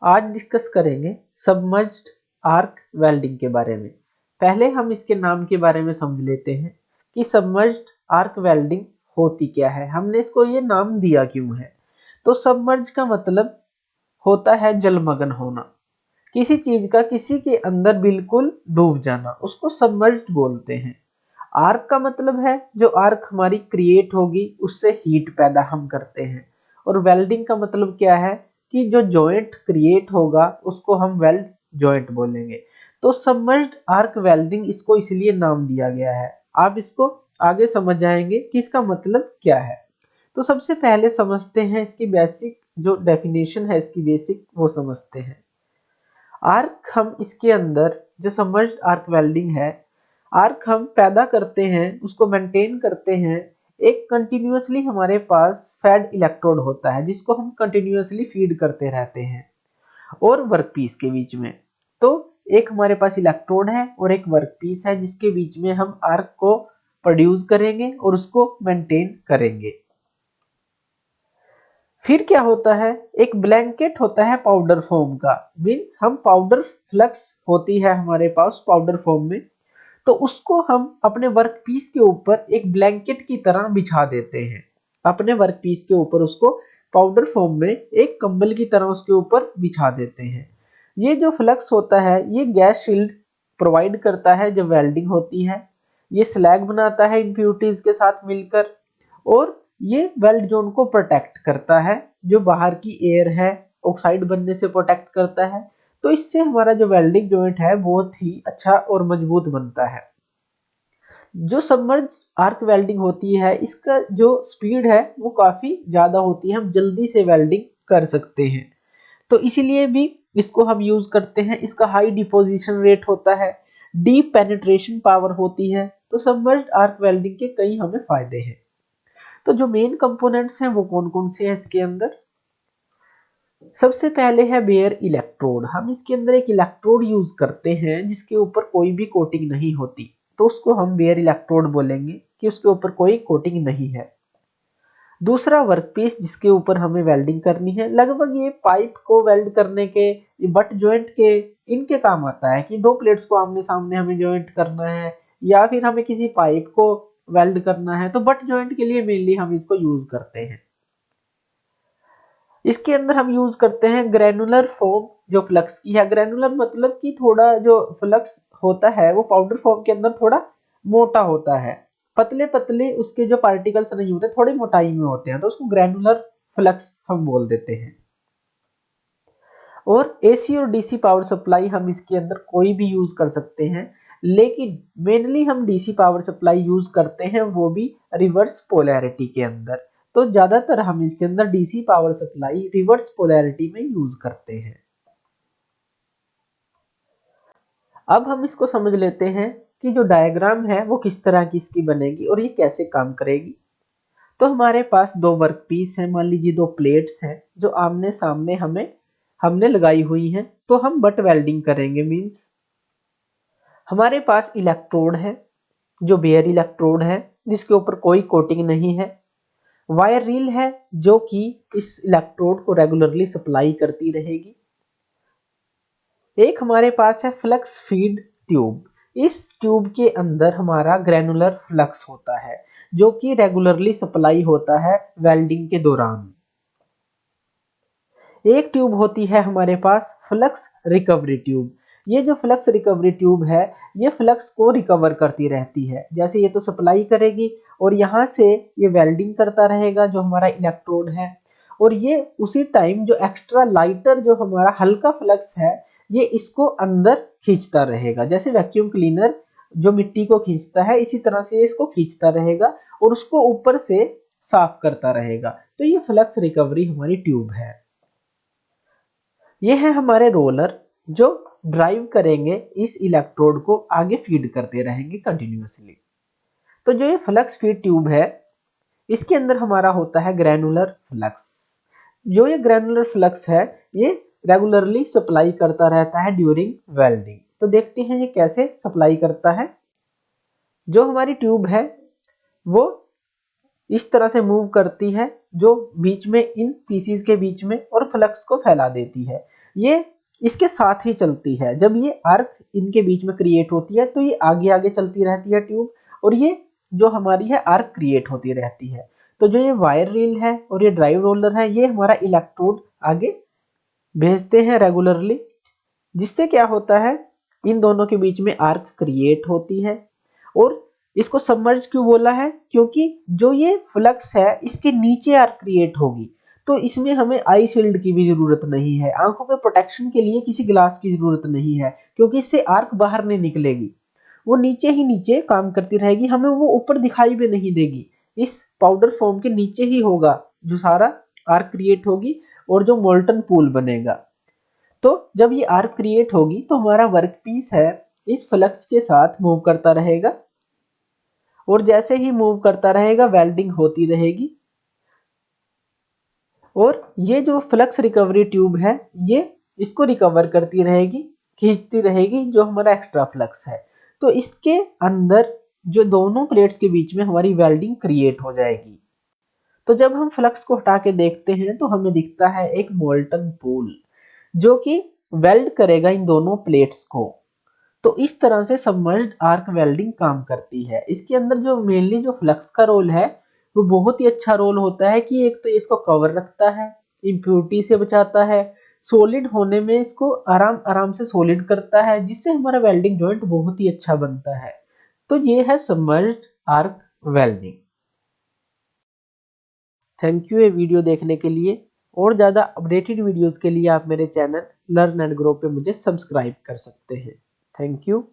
आज डिस्कस करेंगे submerged arc welding के बारे में। पहले हम इसके नाम के बारे में समझ लेते हैं कि सबमर्ज्ड आर्क वेल्डिंग होती क्या है, हमने इसको ये नाम दिया क्यों है। तो सबमर्ज का मतलब होता है जलमग्न होना, किसी चीज का किसी के अंदर बिल्कुल डूब जाना, उसको सबमर्ज्ड बोलते हैं। आर्क का मतलब है जो आर्क हमारी क्रिएट होगी उससे हीट पैदा हम करते हैं। और वेल्डिंग का मतलब क्या है कि जो जॉइंट क्रिएट होगा उसको हम वेल्ड जॉइंट बोलेंगे। तो सबमर्ज्ड आर्क वेल्डिंग इसको इसलिए नाम दिया गया है। आप इसको आगे समझ जाएंगे कि इसका मतलब क्या है। तो सबसे पहले समझते हैं इसकी बेसिक जो डेफिनेशन है, इसकी बेसिक वो समझते हैं। आर्क हम इसके अंदर जो सबमर्ज्ड आर्क वेल्डिंग है, आर्क हम पैदा करते हैं, उसको मेंटेन करते हैं। एक कंटिन्यूअसली हमारे पास फेड इलेक्ट्रोड होता है जिसको हम कंटिन्यूअसली फीड करते रहते हैं और वर्कपीस के बीच में। तो एक हमारे पास इलेक्ट्रोड है और एक वर्कपीस है जिसके बीच में हम आर्क को प्रोड्यूस करेंगे और उसको मेंटेन करेंगे। फिर क्या होता है, एक ब्लैंकेट होता है पाउडर फॉर्म का, मीन्स हम पाउडर फ्लक्स होती है हमारे पास पाउडर फॉर्म में, तो उसको हम अपने वर्क पीस के ऊपर एक ब्लैंकेट की तरह बिछा देते हैं। अपने वर्क पीस के ऊपर उसको पाउडर फॉर्म में एक कंबल की तरह उसके ऊपर बिछा देते हैं। ये जो फ्लक्स होता है ये गैस शील्ड प्रोवाइड करता है जब वेल्डिंग होती है। ये स्लैग बनाता है इम्प्यूरिटीज के साथ मिलकर, और ये वेल्ड जोन को प्रोटेक्ट करता है, जो बाहर की एयर है ऑक्साइड बनने से प्रोटेक्ट करता है। तो इससे हमारा जो वेल्डिंग जॉइंट है बहुत ही अच्छा और मजबूत बनता है। जो सबमर्ज आर्क वेल्डिंग होती है इसका जो स्पीड है वो काफी ज्यादा होती है, हम जल्दी से वेल्डिंग कर सकते हैं, तो इसीलिए भी इसको हम यूज करते हैं। इसका हाई डिपोजिशन रेट होता है, डीप पेनिट्रेशन पावर होती है। तो सबमर्ज्ड आर्क वेल्डिंग के कई हमें फायदे हैं। तो जो मेन कंपोनेंट्स हैं वो कौन कौन से हैं इसके अंदर। सबसे पहले है बेयर इलेक्ट्रोड। हम इसके अंदर एक इलेक्ट्रोड यूज करते हैं जिसके ऊपर कोई भी कोटिंग नहीं होती, तो उसको हम बेयर इलेक्ट्रोड बोलेंगे कि उसके ऊपर कोई कोटिंग नहीं है। दूसरा वर्कपीस जिसके ऊपर हमें वेल्डिंग करनी है, लगभग ये पाइप को वेल्ड करने के, ये बट जॉइंट के, इनके काम आता है कि दो प्लेट्स को आमने सामने हमें जॉइंट करना है या फिर हमें किसी पाइप को वेल्ड करना है, तो बट जॉइंट के लिए मेनली हम इसको यूज करते हैं। इसके अंदर हम यूज करते हैं ग्रेनुलर फॉर्म जो फ्लक्स की है। ग्रेनुलर मतलब कि थोड़ा जो फ्लक्स होता है वो पाउडर फॉर्म के अंदर थोड़ा मोटा होता है, पतले पतले उसके जो पार्टिकल्स नहीं होते, थोड़ी मोटाई में होते हैं, तो उसको ग्रेनुलर फ्लक्स हम बोल देते हैं। और एसी और डीसी पावर सप्लाई हम इसके अंदर कोई भी यूज कर सकते हैं, लेकिन मेनली हम डीसी पावर सप्लाई यूज करते हैं, वो भी रिवर्स पोलैरिटी के अंदर। तो ज्यादातर हम इसके अंदर DC power supply reverse polarity में यूज करते हैं। अब हम इसको समझ लेते हैं कि जो डायग्राम है वो किस तरह की इसकी बनेगी और ये कैसे काम करेगी। तो हमारे पास दो वर्क पीस है, मान लीजिए दो प्लेट्स हैं जो आमने सामने हमने लगाई हुई हैं, तो हम बट वेल्डिंग करेंगे। मींस हमारे पास इलेक्ट्रोड है जो बेयर इलेक्ट्रोड है जिसके ऊपर कोई कोटिंग नहीं है। वायर रील है जो कि इस इलेक्ट्रोड को रेगुलरली सप्लाई करती रहेगी। एक हमारे पास है फ्लक्स फीड ट्यूब। इस ट्यूब के अंदर हमारा ग्रेनुलर फ्लक्स होता है जो कि रेगुलरली सप्लाई होता है वेल्डिंग के दौरान। एक ट्यूब होती है हमारे पास फ्लक्स रिकवरी ट्यूब। ये जो फ्लक्स रिकवरी ट्यूब है ये फ्लक्स को रिकवर करती रहती है, जैसे ये तो सप्लाई करेगी और यहाँ से ये वेल्डिंग करता रहेगा जो हमारा इलेक्ट्रोड है, और ये उसी टाइम जो एक्स्ट्रा लाइटर जो हमारा हल्का फ्लक्स है ये इसको अंदर खींचता रहेगा, जैसे वैक्यूम क्लीनर जो मिट्टी को खींचता है इसी तरह से इसको खींचता रहेगा और उसको ऊपर से साफ करता रहेगा। तो ये फ्लक्स रिकवरी हमारी ट्यूब है। ये है हमारे रोलर जो ड्राइव करेंगे इस इलेक्ट्रोड को, आगे फीड करते रहेंगे कंटिन्यूअसली। तो जो ये फ्लक्स फीड ट्यूब है इसके अंदर हमारा होता है ग्रेनुलर फ्लक्स। जो ये ग्रेनुलर फ्लक्स है ये रेगुलरली सप्लाई करता रहता है ड्यूरिंग वेल्डिंग। तो देखते हैं ये कैसे सप्लाई करता है। जो हमारी ट्यूब है वो इस तरह से मूव करती है जो बीच में इन पीसीज के बीच में, और फ्लक्स को फैला देती है। ये इसके साथ ही चलती है। जब ये आर्क इनके बीच में क्रिएट होती है तो ये आगे आगे चलती रहती है ट्यूब, और ये जो हमारी है आर्क क्रिएट होती रहती है। तो जो ये वायर रील है और ये ड्राइव रोलर है, ये हमारा इलेक्ट्रोड आगे भेजते हैं रेगुलरली, जिससे क्या होता है इन दोनों के बीच में आर्क क्रिएट होती है। और इसको सबमर्ज क्यों बोला है, क्योंकि जो ये फ्लक्स है इसके नीचे आर्क क्रिएट होगी, तो इसमें हमें आई शील्ड की भी जरूरत नहीं है, आंखों के प्रोटेक्शन के लिए किसी ग्लास की जरूरत नहीं है, क्योंकि इससे आर्क बाहर नहीं निकलेगी, वो नीचे ही नीचे काम करती रहेगी, हमें वो ऊपर दिखाई भी नहीं देगी। इस पाउडर फॉर्म के नीचे ही होगा जो सारा आर्क क्रिएट होगी और जो मोल्टन पूल बनेगा। तो जब ये आर्क क्रिएट होगी तो हमारा वर्क पीस है इस फ्लक्स के साथ मूव करता रहेगा, और जैसे ही मूव करता रहेगा वेल्डिंग होती रहेगी, और ये जो फ्लक्स रिकवरी ट्यूब है ये इसको रिकवर करती रहेगी, खींचती रहेगी जो हमारा एक्स्ट्रा फ्लक्स है। तो इसके अंदर जो दोनों प्लेट्स के बीच में हमारी वेल्डिंग क्रिएट हो जाएगी। तो जब हम फ्लक्स को हटा के देखते हैं तो हमें दिखता है एक मोल्टन पूल जो कि वेल्ड करेगा इन दोनों प्लेट्स को। तो इस तरह से सबमर्ज्ड आर्क वेल्डिंग काम करती है। इसके अंदर जो मेनली जो फ्लक्स का रोल है वो बहुत ही अच्छा रोल होता है कि एक तो इसको कवर रखता है, इम्प्योरिटी से बचाता है, सॉलिड होने में इसको आराम आराम से सॉलिड करता है, जिससे हमारा वेल्डिंग जॉइंट बहुत ही अच्छा बनता है। तो ये है submerged arc welding. Thank you ये वीडियो देखने के लिए। और ज़्यादा अपडेटेड वीडियोस के लिए आप मेरे चैनल लर्न एंड ग्रो पे मुझे सब्सक्राइब कर सकते हैं। Thank you.